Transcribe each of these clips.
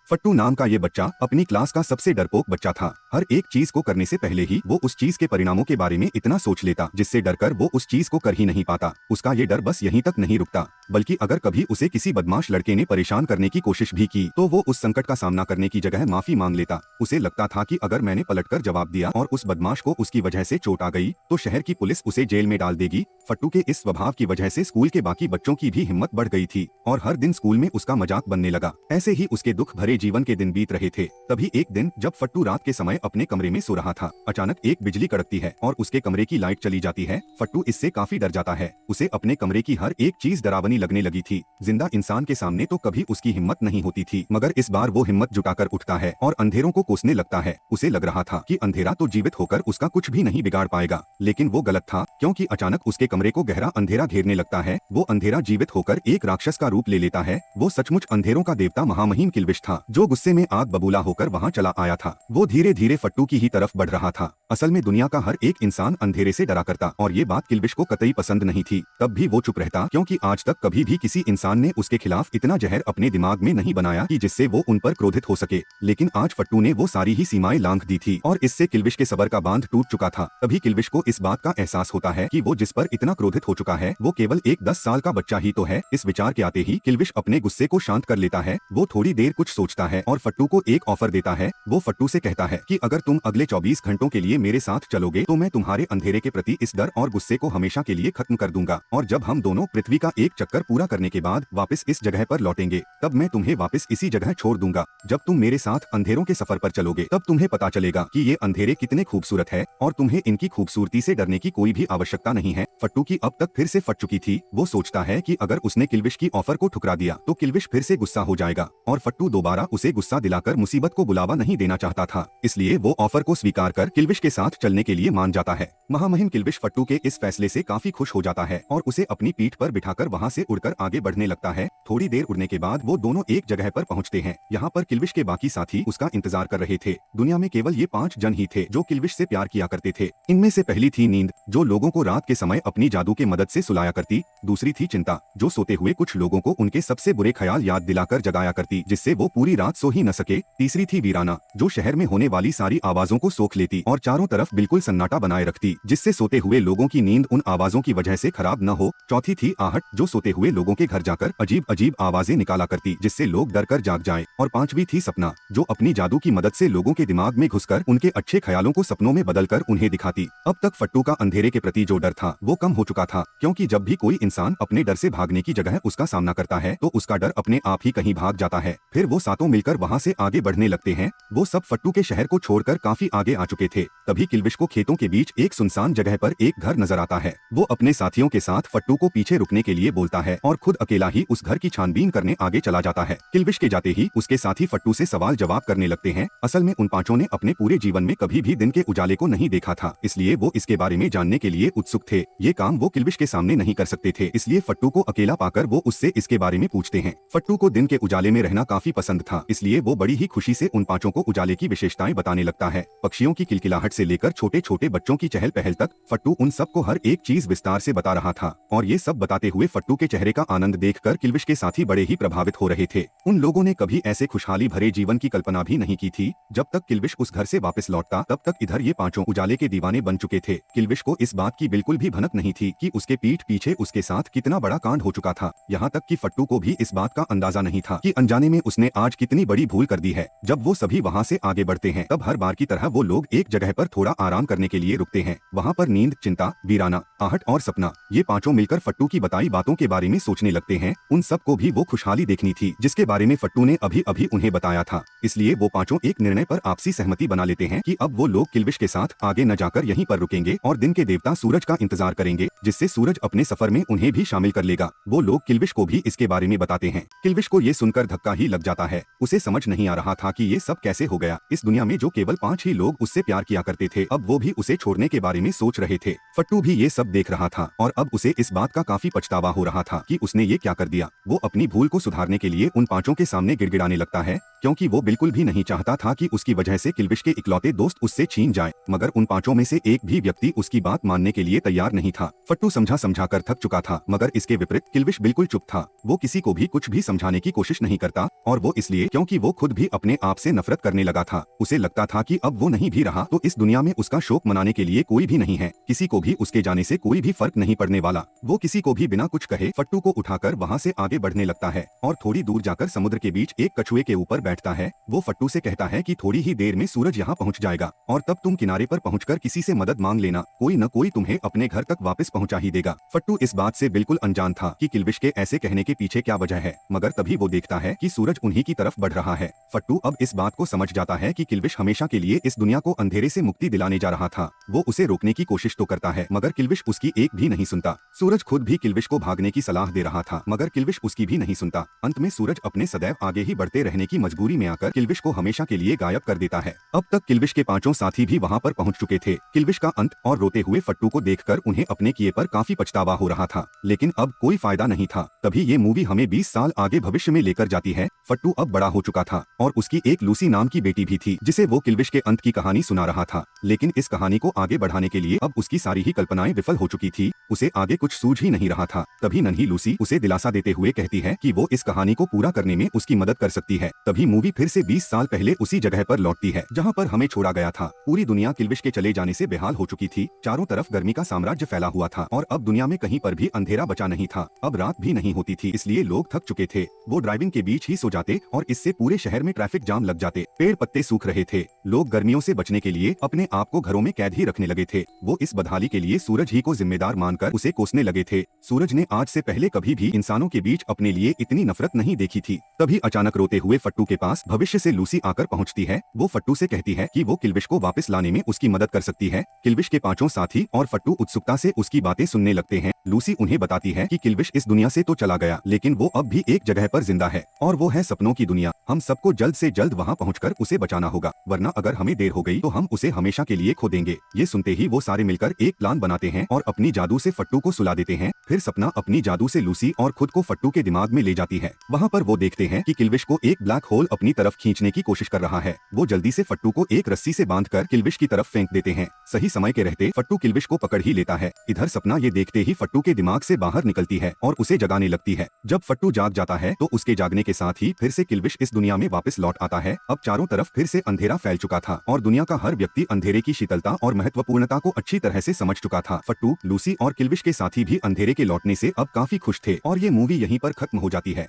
फट्टू नाम का ये बच्चा अपनी क्लास का सबसे डरपोक बच्चा था। हर एक चीज को करने से पहले ही वो उस चीज के परिणामों के बारे में इतना सोच लेता जिससे डरकर वो उस चीज को कर ही नहीं पाता। उसका ये डर बस यहीं तक नहीं रुकता, बल्कि अगर कभी उसे किसी बदमाश लड़के ने परेशान करने की कोशिश भी की तो वो उस संकट का सामना करने की जगह माफी मांग लेता। उसे लगता था कि अगर मैंने पलटकर जवाब दिया और उस बदमाश को उसकी वजह से चोट आ गई तो शहर की पुलिस उसे जेल में डाल देगी। फट्टू के इस स्वभाव की वजह से स्कूल के बाकी बच्चों की भी हिम्मत बढ़ गई थी और हर दिन स्कूल में उसका मजाक बनने लगा। ऐसे ही उसके दुख भरे जीवन के दिन बीत रहे थे। तभी एक दिन जब फट्टू रात के समय अपने कमरे में सो रहा था, अचानक एक बिजली कड़कती है और उसके कमरे की लाइट चली जाती है। फट्टू इससे काफी डर जाता है। उसे अपने कमरे की हर एक चीज डरावनी लगने लगी थी। जिंदा इंसान के सामने तो कभी उसकी हिम्मत नहीं होती थी, मगर इस बार वो हिम्मत जुटाकर उठता है और अंधेरों को कोसने लगता है। उसे लग रहा था कि अंधेरा तो जीवित होकर उसका कुछ भी नहीं बिगाड़ पाएगा, लेकिन वो गलत था, क्योंकि अचानक उसके कमरे को गहरा अंधेरा घेरने लगता है। वो अंधेरा जीवित होकर एक राक्षस का रूप ले लेता है। वो सचमुच अंधेरों का देवता महामहिम किल्विश था, जो गुस्से में आग बबूला होकर वहाँ चला आया था। वो धीरे धीरे फट्टू की ही तरफ बढ़ रहा था। असल में दुनिया का हर एक इंसान अंधेरे से डरा करता और ये बात किल्विश को कतई पसंद नहीं थी। तब भी वो चुप रहता, क्योंकि आज तक कभी भी किसी इंसान ने उसके खिलाफ इतना जहर अपने दिमाग में नहीं बनाया कि जिससे वो उन पर क्रोधित हो सके। लेकिन आज फट्टू ने वो सारी ही सीमाएं लांघ दी थी और इससे किल्विश के सबर का बांध टूट चुका था। तभी किल्विश को इस बात का एहसास होता है कि वो जिस पर इतना क्रोधित हो चुका है वो केवल एक 10 साल का बच्चा ही तो है। इस विचार के आते ही किल्विश अपने गुस्से को शांत कर लेता है। वो थोड़ी देर कुछ सोचता है और फट्टू को एक ऑफर देता है। वो फट्टू से कहता है कि अगर तुम अगले 24 घंटों के लिए मेरे साथ चलोगे तो मैं तुम्हारे अंधेरे के प्रति इस डर और गुस्से को हमेशा के लिए खत्म कर दूंगा, और जब हम दोनों पृथ्वी का एक चक्कर पूरा करने के बाद वापस इस जगह पर लौटेंगे तब मैं तुम्हें वापस इसी जगह छोड़ दूंगा। जब तुम मेरे साथ अंधेरों के सफर पर चलोगे तब तुम्हें पता चलेगा कि ये अंधेरे कितने खूबसूरत है और तुम्हें इनकी खूबसूरती से डरने की कोई भी आवश्यकता नहीं है। फट्टू की अब तक फिर से फट चुकी थी। वो सोचता है कि अगर उसने किल्विश की ऑफर को ठुकरा दिया तो किल्विश फिर से गुस्सा हो जाएगा और फट्टू दोबारा उसे गुस्सा दिलाकर मुसीबत को बुलावा नहीं देना चाहता था। इसलिए वो ऑफर को स्वीकार कर किल्विश के साथ चलने के लिए मान जाता है। महामहिम किल्विश फट्टू के इस फैसले से काफी खुश हो जाता है और उसे अपनी पीठ पर बिठाकर वहाँ से उड़कर आगे बढ़ने लगता है। थोड़ी देर उड़ने के बाद वो दोनों एक जगह पर पहुँचते हैं। यहाँ पर किल्विश के बाकी साथी उसका इंतजार कर रहे थे। दुनिया में केवल ये 5 जन ही थे जो किल्विश से प्यार किया करते थे। इनमें से पहली थी नींद, जो लोगों को रात के समय अपनी जादू के मदद से सुलाया करती। दूसरी थी चिंता, जो सोते हुए कुछ लोगों को उनके सबसे बुरे ख्याल याद दिलाकर जगाया करती, जिससे वो पूरी रात सो ही न सके। तीसरी थी वीराना, जो शहर में होने वाली सारी आवाजों को सोख लेती और चारों तरफ बिल्कुल सन्नाटा बनाए रखती, जिससे सोते हुए लोगों की नींद उन आवाजों की वजह से खराब न हो। चौथी थी आहट, जो सोते हुए लोगों के घर जाकर अजीब अजीब आवाजें निकाला करती, जिससे लोग डर कर जाग जाएं। और पांचवी थी सपना, जो अपनी जादू की मदद से लोगों के दिमाग में घुसकर उनके अच्छे ख्यालों को सपनों में बदलकर उन्हें दिखाती। अब तक फट्टू का अंधेरे के प्रति जो डर था वो कम हो चुका था, क्योंकि जब भी कोई इंसान अपने डर से भागने की जगह उसका सामना करता है तो उसका डर अपने आप ही कहीं भाग जाता है। फिर वो सातों मिलकर वहाँ से आगे बढ़ने लगते हैं। वो सब फट्टू के शहर को छोड़कर काफी आगे आ चुके थे। तभी किल्विश को खेतों के बीच एक सुनसान जगह पर एक घर नजर आता है। वो अपने साथियों के साथ फट्टू को पीछे रुकने के लिए बोलता है और खुद अकेला ही उस घर की छानबीन करने आगे चला जाता है। किल्विश के जाते ही उसके साथी फट्टू से सवाल जवाब करने लगते हैं। असल में उन पांचों ने अपने पूरे जीवन में कभी भी दिन के उजाले को नहीं देखा था, इसलिए वो इसके बारे में जानने के लिए उत्सुक थे। ये काम वो किल्विश के सामने नहीं कर सकते थे, इसलिए फट्टू को अकेला पाकर वो उससे इसके बारे में पूछते हैं। फट्टू को दिन के उजाले में रहना काफी पसंद था, इसलिए वो बड़ी ही खुशी से उन पांचों को उजाले की विशेषताएं बताने लगता है। पक्षियों की किलकिलाहट से लेकर छोटे छोटे बच्चों की चहल पहल तक फट्टू उन सबको हर एक चीज विस्तार से बता रहा था। और ये सब बताते हुए फट्टू के चेहरे का आनंद देखकर किल्विश के साथी बड़े ही प्रभावित हो रहे थे। उन लोगों ने कभी ऐसे खुशहाली भरे जीवन की कल्पना भी नहीं की थी। जब तक किल्विश उस घर से वापस लौटता तब तक इधर ये पांचों उजाले के दीवाने बन चुके थे। किल्विश को इस बात की बिल्कुल भी भनक नहीं थी कि उसके पीठ पीछे उसके साथ कितना बड़ा कांड हो चुका था। यहाँ तक कि फट्टू को भी इस बात का अंदाजा नहीं था कि अनजाने में उसने आज कितनी बड़ी भूल कर दी है। जब वो सभी वहाँ से आगे बढ़ते हैं तब हर बार की तरह वो लोग एक जगह पर थोड़ा आराम करने के लिए रुकते हैं। वहाँ पर नींद, चिंता, वीराना, आहट और सपना, ये पांचों मिलकर फट्टू की बताई बातों के बारे में सोचने लगते हैं। उन सबको भी वो खुशहाली देखनी थी जिसके बारे में फट्टू ने अभी अभी उन्हें बताया था। इसलिए वो पांचों एक निर्णय पर आपसी सहमति बना लेते हैं कि अब वो लोग किल्विश के साथ आगे न जाकर यहीं पर रुकेंगे और दिन के देवता सूरज का इंतजार करेंगे, जिससे सूरज अपने सफर में उन्हें भी शामिल कर लेगा। वो लोग किल्विश को भी इसके बारे में बताते हैं। किल्विश को ये सुनकर धक्का ही लग जाता है। उसे समझ नहीं आ रहा था कि ये सब कैसे हो गया। इस दुनिया में जो केवल 5 ही लोग उससे प्यार किया करते थे, अब वो भी उसे छोड़ने के बारे में सोच रहे थे। फट्टू भी ये सब देख रहा था और अब उसे इस बात का काफी पछतावा हो रहा था कि उसने ये क्या कर दिया। वो अपनी भूल को सुधारने के लिए उन पांचों के सामने गिड़गिड़ाने लगता है। क्योंकि वो बिल्कुल भी नहीं चाहता था कि उसकी वजह से किल्विश के इकलौते दोस्त उससे छीन जाए। मगर उन पांचों में से एक भी व्यक्ति उसकी बात मानने के लिए तैयार नहीं था। फट्टू समझा समझा कर थक चुका था, मगर इसके विपरीत किल्विश बिल्कुल चुप था। वो किसी को भी कुछ भी समझाने की कोशिश नहीं करता, और वो इसलिए क्योंकि वो खुद भी अपने आप से नफरत करने लगा था। उसे लगता था कि अब वो नहीं भी रहा तो इस दुनिया में उसका शोक मनाने के लिए कोई भी नहीं है। किसी को भी उसके जाने से कोई भी फर्क नहीं पड़ने वाला। वो किसी को भी बिना कुछ कहे फट्टू को उठाकर वहाँ से आगे बढ़ने लगता है और थोड़ी दूर जाकर समुद्र के बीच एक कछुए के ऊपर बैठता है। वो फट्टू से कहता है कि थोड़ी ही देर में सूरज यहाँ पहुँच जाएगा और तब तुम किनारे पर पहुँचकर किसी से मदद मांग लेना, कोई न कोई तुम्हें अपने घर तक वापस पहुँचा ही देगा। फट्टू इस बात से बिल्कुल अनजान था कि किल्विश के ऐसे कहने के पीछे क्या वजह है, मगर तभी वो देखता है कि सूरज उन्हीं की तरफ बढ़ रहा है। फट्टू अब इस बात को समझ जाता है कि किल्विश हमेशा के लिए इस दुनिया को अंधेरे से मुक्ति दिलाने जा रहा था। वो उसे रोकने की कोशिश तो करता है, मगर किल्विश उसकी एक भी नहीं सुनता। सूरज खुद भी किल्विश को भागने की सलाह दे रहा था, मगर किल्विश उसकी भी नहीं सुनता। अंत में सूरज अपने सदैव आगे ही बढ़ते रहने की मजबूरी में आकर किल्विश को हमेशा के लिए गायब कर देता है। अब तक किल्विश के पांचों साथी भी वहां पर पहुंच चुके थे। किल्विश का अंत और रोते हुए फट्टू को देखकर उन्हें अपने किए पर काफी पछतावा हो रहा था, लेकिन अब कोई फायदा नहीं था। तभी ये मूवी हमें 20 साल आगे भविष्य में लेकर जाती है। फट्टू अब बड़ा हो चुका था और उसकी एक लूसी नाम की बेटी भी थी, जिसे वो किल्विश के अंत की कहानी सुना रहा था। लेकिन इस कहानी को आगे बढ़ाने के लिए अब उसकी सारी ही कल्पनाएं विफल हो चुकी थी। उसे आगे कुछ सूझ ही नहीं रहा था। तभी नन्ही लूसी उसे दिलासा देते हुए कहती है कि वो इस कहानी को पूरा करने में उसकी मदद कर सकती है। तभी मूवी फिर से 20 साल पहले उसी जगह पर लौटती है जहाँ पर हमें छोड़ा गया था। पूरी दुनिया किल्विश के चले जाने से बेहाल हो चुकी थी। चारों तरफ गर्मी का साम्राज्य फैला हुआ था और अब दुनिया में कहीं पर भी अंधेरा बचा नहीं था। अब रात भी नहीं होती थी, इसलिए लोग थक चुके थे। वो ड्राइविंग के बीच ही सो जाते और इससे पूरे शहर में ट्रैफिक जाम लग जाते। पेड़ पत्ते सूख रहे थे। लोग गर्मियों से बचने के लिए अपने आप को घरों में कैद ही रखने लगे थे। वो इस बदहाली के लिए सूरज ही को जिम्मेदार मानकर उसे कोसने लगे थे। सूरज ने आज से पहले कभी भी इंसानों के बीच अपने लिए इतनी नफरत नहीं देखी थी। तभी अचानक रोते हुए फट्टू के पास भविष्य से लूसी आकर पहुंचती है। वो फट्टू से कहती है कि वो किल्विश को वापस लाने में उसकी मदद कर सकती है। किल्विश के पांचों साथी और फट्टू उत्सुकता से उसकी बातें सुनने लगते हैं। लूसी उन्हें बताती है कि किल्विश इस दुनिया से तो चला गया, लेकिन वो अब भी एक जगह पर जिंदा है और वो है सपनों की दुनिया। हम सबको जल्द से जल्द वहाँ पहुँचकर उसे बचाना होगा, वरना अगर हमें देर हो गई तो हम उसे हमेशा के लिए खो देंगे। ये सुनते ही वो सारे मिलकर एक प्लान बनाते हैं और अपनी जादू से फट्टू को सुला देते हैं। फिर सपना अपनी जादू से लूसी और खुद को फट्टू के दिमाग में ले जाती है। वहाँ पर वो देखते हैं कि किल्विश को एक ब्लैक होल अपनी तरफ खींचने की कोशिश कर रहा है। वो जल्दी से फट्टू को एक रस्सी से बांधकर किल्विश की तरफ फेंक देते हैं। सही समय के रहते फट्टू किल्विश को पकड़ ही लेता है। इधर सपना ये देखते ही फट्टू के दिमाग से बाहर निकलती है और उसे जगाने लगती है। जब फट्टू जाग जाता है तो उसके जागने के साथ ही फिर से किल्विश इस दुनिया में वापस लौट आता है। अब चारों तरफ फिर से अंधेरा फैल चुका था और दुनिया का हर व्यक्ति अंधेरे की शीतलता और महत्वपूर्णता को अच्छी तरह से समझ चुका था। फट्टू, लूसी और किल्विश के साथी भी अंधेरे के लौटने से अब काफी खुश थे और ये मूवी यहीं पर खत्म हो जाती है।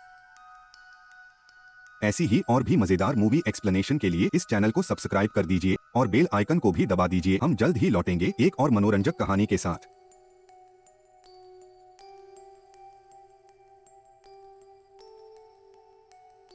ऐसी ही और भी मजेदार मूवी एक्सप्लेनेशन के लिए इस चैनल को सब्सक्राइब कर दीजिए और बेल आइकन को भी दबा दीजिए। हम जल्द ही लौटेंगे एक और मनोरंजक कहानी के साथ।